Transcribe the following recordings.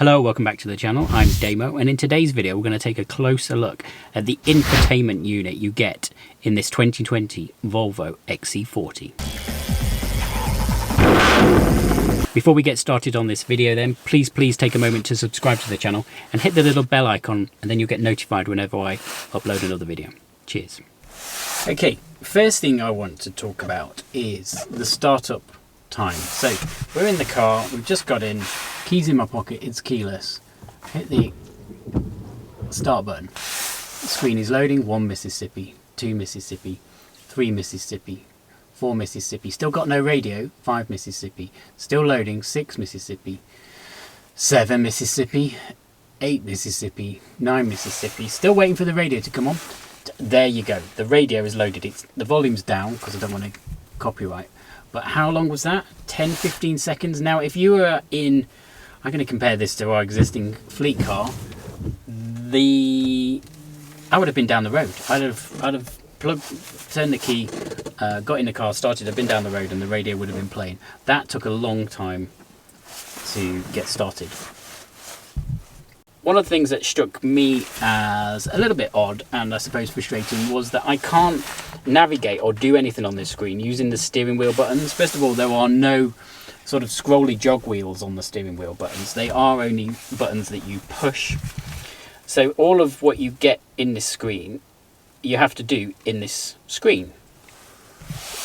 Hello, welcome back to the channel. I'm Damo, and in today's video we're going to take a closer look at the infotainment unit you get in this 2020 Volvo XC40. Before we get started on this video then, please take a moment to subscribe to the channel and hit the little bell icon, and then you'll get notified whenever I upload another video. Cheers. Okay, first thing I want to talk about is the startup time. So we're in the car, we've just got in, keys in my pocket, it's keyless. Hit the start button. The screen is loading. 1 Mississippi, 2 Mississippi, 3 Mississippi, 4 Mississippi. Still got no radio. 5 Mississippi. Still loading. 6 Mississippi, 7 Mississippi, 8 Mississippi, 9 Mississippi. Still waiting for the radio to come on. There you go. The radio is loaded. The volume's down because I don't want to copyright. But how long was that? 10-15 seconds. Now if you were in, I'm going to compare this to our existing fleet car, I would have been down the road. I'd have turned the key, got in the car, started, I've been down the road, and the radio would have been playing. That took a long time to get started. One of the things that struck me as a little bit odd, and I suppose frustrating, was that I can't navigate or do anything on this screen using the steering wheel buttons. First of all, there are no sort of scrolly jog wheels on the steering wheel buttons. They are only buttons that you push. So all of what you get in this screen, you have to do in this screen.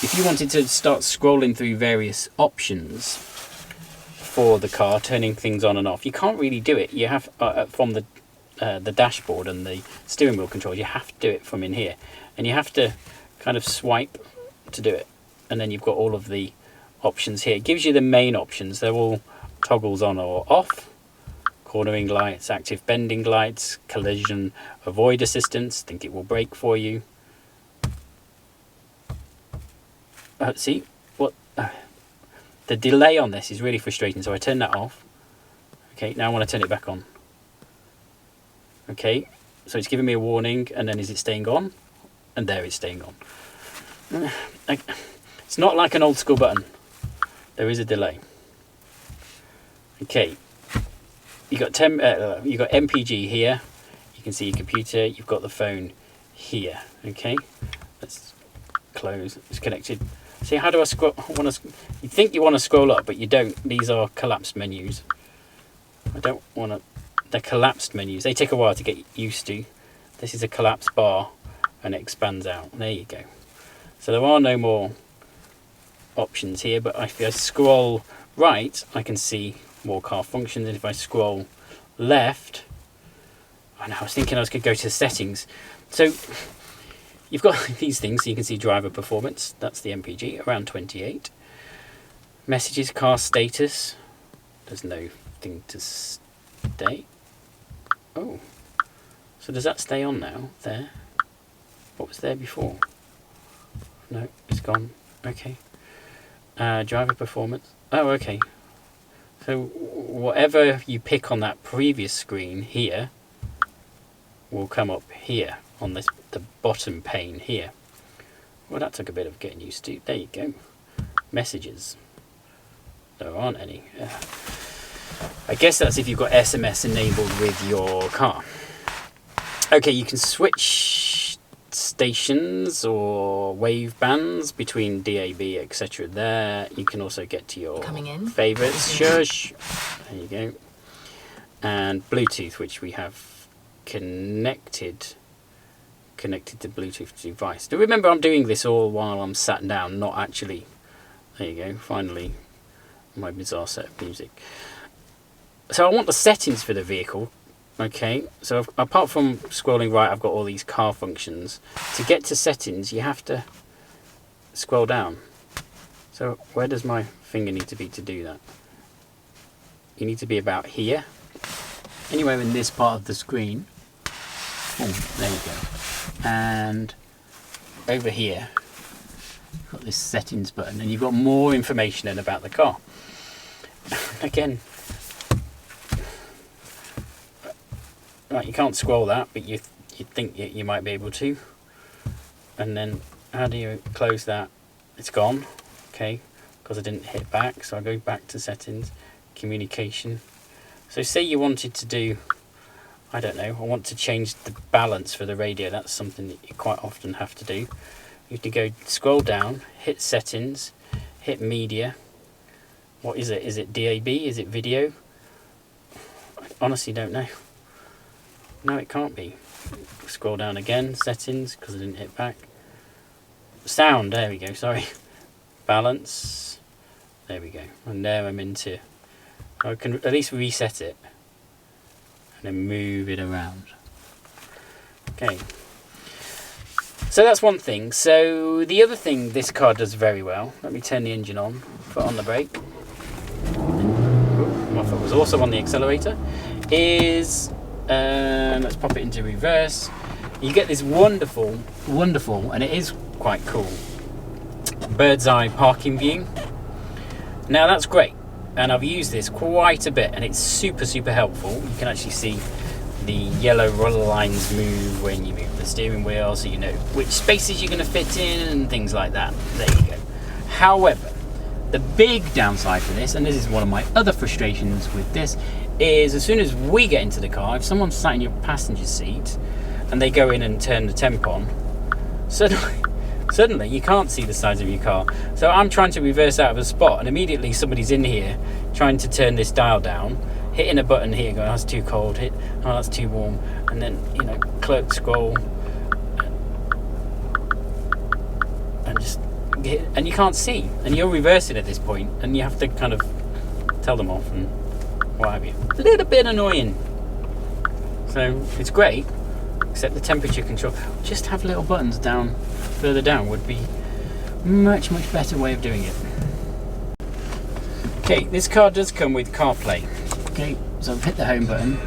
If you wanted to start scrolling through various options for the car, turning things on and off, you can't really do it. You have from the dashboard and the steering wheel controls, you have to do it from in here, and you have to kind of swipe to do it, and then you've got all of the options here. It gives you the main options. They're all toggles on or off: cornering lights, active bending lights, collision avoid assistance, think it will brake for you. See what the delay on this is really frustrating, so I turn that off. Okay, now I want to turn it back on. Okay, so it's giving me a warning, and then is it staying on? And there it's staying on. It's not like an old school button. There is a delay. Okay, you got MPG here. You can see your computer. You've got the phone here. Okay, let's close. It's connected. See, how do I scroll? You think you want to scroll up, but you don't. These are collapsed menus. I don't want to. They're collapsed menus. They take a while to get used to. This is a collapsed bar, and it expands out. There you go. So there are no more options here, but if I scroll right, I can see more car functions. And if I scroll left, I was thinking I was going to go to settings. So you've got these things, so you can see driver performance. That's the MPG, around 28. Messages, car status. There's no thing to stay. Oh, so does that stay on now? There. What was there before? No, it's gone. Okay. Driver performance. Oh, okay. So whatever you pick on that previous screen here will come up here on the bottom pane here. Well, that took a bit of getting used to. There you go. Messages. There aren't any. I guess that's if you've got SMS enabled with your car. Okay, you can switch stations or wave bands between DAB, etc. there. You can also get to your favorites. Shush. There you go. And Bluetooth, which we have connected to Bluetooth device. Now remember, I'm doing this all while I'm sat down, not actually. There you go. Finally, my bizarre set of music. So I want the settings for the vehicle. Okay, so apart from scrolling right, I've got all these car functions. To get to settings, you have to scroll down. So where does my finger need to be to do that? You need to be about here. Anywhere in this part of the screen. Oh, there you go. And over here, you've got this settings button, and you've got more information in about the car. Again, right, you can't scroll that, but you'd think you might be able to. And then how do you close that? It's gone. Okay, because I didn't hit back, so I go back to settings, communication. So say you wanted to do, I don't know, I want to change the balance for the radio. That's something that you quite often have to do. You have to go scroll down, hit settings, hit media. What is it? Is it DAB? Is it video? I honestly don't know. No, it can't be. Scroll down again, settings, because I didn't hit back. Sound, there we go, sorry. Balance, there we go. And now I'm into, I can at least reset it. And then move it around. Okay. So that's one thing. So the other thing this car does very well, let me turn the engine on, put on the brake. My foot was also on the accelerator. Is, let's pop it into reverse. You get this wonderful, and it is quite cool, bird's eye parking view. Now that's great, and I've used this quite a bit, and it's super helpful. You can actually see the yellow roller lines move when you move the steering wheel, so you know which spaces you're going to fit in and things like that. There you go. However, the big downside for this, and this is one of my other frustrations with this, is as soon as we get into the car, if someone's sat in your passenger seat and they go in and turn the temp on, suddenly you can't see the sides of your car. So I'm trying to reverse out of a spot, and immediately somebody's in here trying to turn this dial down, hitting a button here, going, oh, that's too cold, hit, oh, that's too warm, and then, you know, scroll, and just hit, and you can't see, and you're reversing at this point, and you have to kind of tell them off and what have you. It's a little bit annoying. So it's great, except the temperature control. Just have little buttons down, further down would be much better way of doing it. Okay, this car does come with CarPlay. Okay, so I've hit the home button.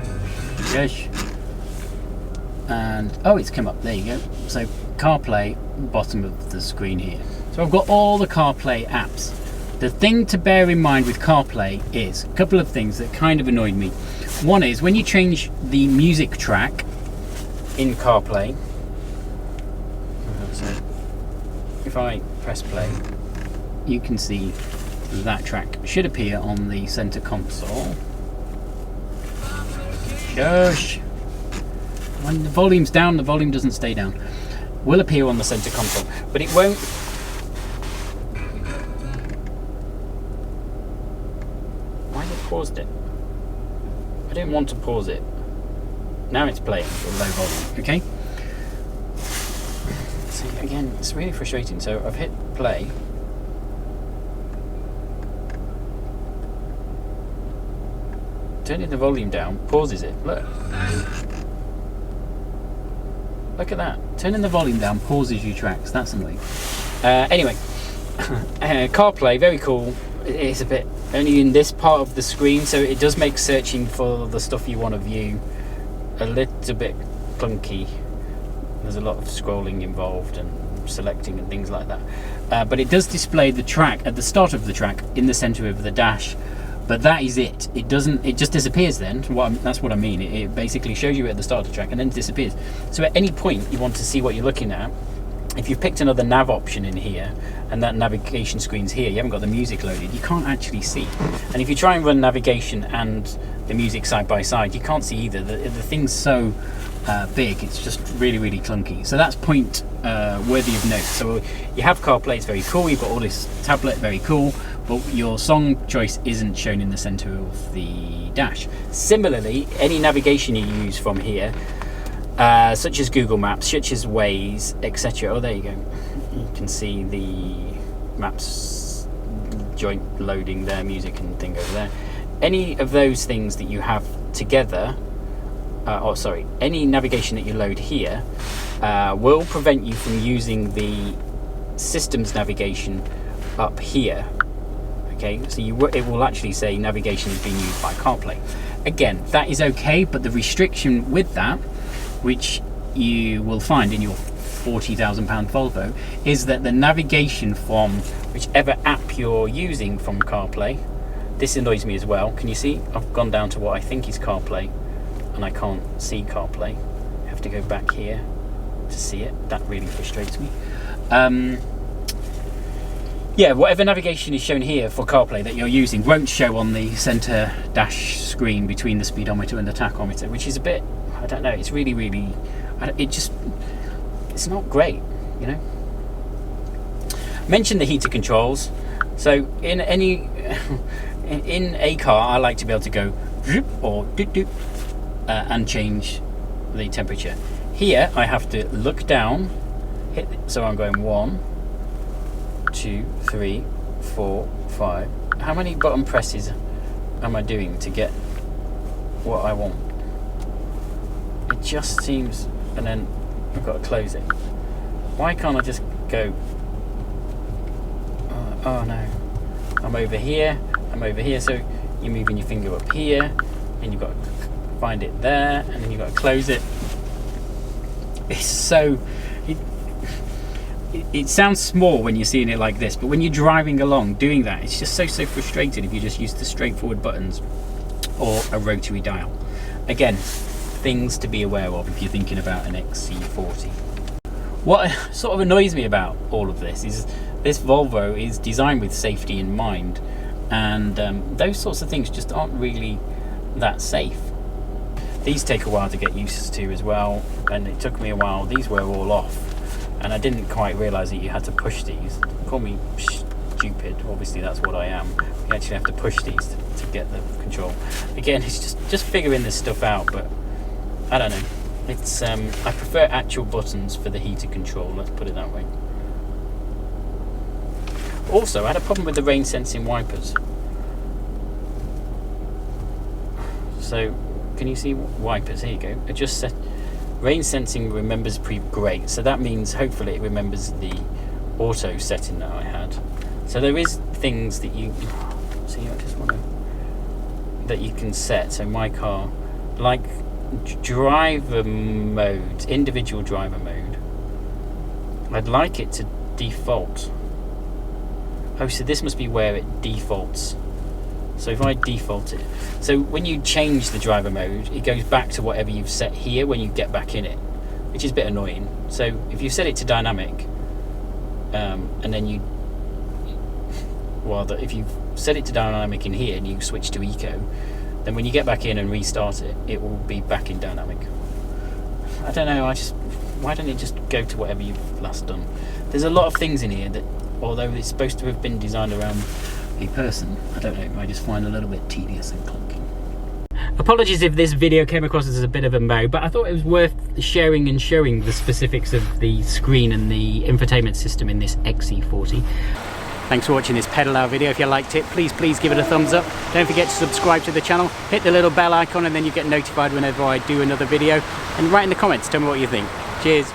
Yes. And oh, it's come up. There you go. So CarPlay, bottom of the screen here. So I've got all the CarPlay apps. The thing to bear in mind with CarPlay is a couple of things that kind of annoyed me. One is when you change the music track in CarPlay. So if I press play, you can see that track should appear on the center console. Shush! When the volume's down, the volume doesn't stay down. Will appear on the center console, but it won't. Why has it paused it? I didn't want to pause it. Now it's playing at low volume, okay? So again, it's really frustrating. So I've hit play. Turning the volume down pauses it. Look. Look at that. Turning the volume down pauses your tracks. That's annoying. Anyway, CarPlay, very cool. It's a bit only in this part of the screen, so it does make searching for the stuff you want to view a little bit clunky. There's a lot of scrolling involved and selecting and things like that. But it does display the track at the start of the track in the center of the dash. But that is it. It doesn't. It just disappears then. That's what I mean. It basically shows you at the start of the track and then disappears. So at any point you want to see what you're looking at, if you've picked another nav option in here and that navigation screen's here, you haven't got the music loaded, you can't actually see. And if you try and run navigation and the music side by side, you can't see either. The thing's so big, it's just really clunky. So that's point worthy of note. So you have CarPlay, it's very cool. You've got all this tablet, very cool. But your song choice isn't shown in the center of the dash. Similarly, any navigation you use from here, such as Google Maps, such as Waze, etc. Oh, there you go. You can see the maps joint loading their music and thing over there. Any of those things that you have together, any navigation that you load here will prevent you from using the system's navigation up here. Okay, so it will actually say navigation is being used by CarPlay. Again, that is okay, but the restriction with that, which you will find in your £40,000 Volvo, is that the navigation from whichever app you're using from CarPlay, this annoys me as well. Can you see? I've gone down to what I think is CarPlay, and I can't see CarPlay. I have to go back here to see it. That really frustrates me. Yeah, whatever navigation is shown here for CarPlay that you're using won't show on the centre dash screen between the speedometer and the tachometer, which is a bit, I don't know, it's really, it's not great, you know. Mention the heater controls. So in a car, I like to be able to go or and change the temperature. Here I have to look down, so I'm going 1, 2, 3, 4, 5. How many button presses am I doing to get what I want? It just seems, and then I've got to close it. Why can't I just go, oh no, I'm over here, so you're moving your finger up here, and you've got to find it there, and then you've got to close it. It's so, it sounds small when you're seeing it like this, but when you're driving along doing that, it's just so frustrating if you just use the straightforward buttons or a rotary dial. Again, things to be aware of if you're thinking about an XC40. What sort of annoys me about all of this is this Volvo is designed with safety in mind, and those sorts of things just aren't really that safe. These take a while to get used to as well, and it took me a while. These were all off, and I didn't quite realise that you had to push these. Call me stupid, obviously that's what I am. You actually have to push these to get the control. Again, it's just figuring this stuff out, but I don't know. It's I prefer actual buttons for the heater control, let's put it that way. Also, I had a problem with the rain sensing wipers. So, can you see wipers? Here you go. I just set rain sensing remembers great, so that means hopefully it remembers the auto setting that I had. So there is things that you see. I just want to that you can set. So my car, like driver mode, individual driver mode, I'd like it to default. Oh, so this must be where it defaults. So if I default it, so when you change the driver mode, it goes back to whatever you've set here when you get back in it, which is a bit annoying. So if you set it to dynamic, and then you, well, if you set it to dynamic in here and you switch to eco, then when you get back in and restart it, it will be back in dynamic. I don't know, why don't it just go to whatever you've last done? There's a lot of things in here that, although it's supposed to have been designed around a person, I don't know, I just find a little bit tedious and clunky. Apologies if this video came across as a bit of a mow, but I thought it was worth sharing and showing the specifics of the screen and the infotainment system in this XC40. Thanks for watching this pedal out video. If you liked it, please give it a thumbs up. Don't forget to subscribe to the channel, hit the little bell icon, and then you get notified whenever I do another video. And write in the comments, tell me what you think. Cheers.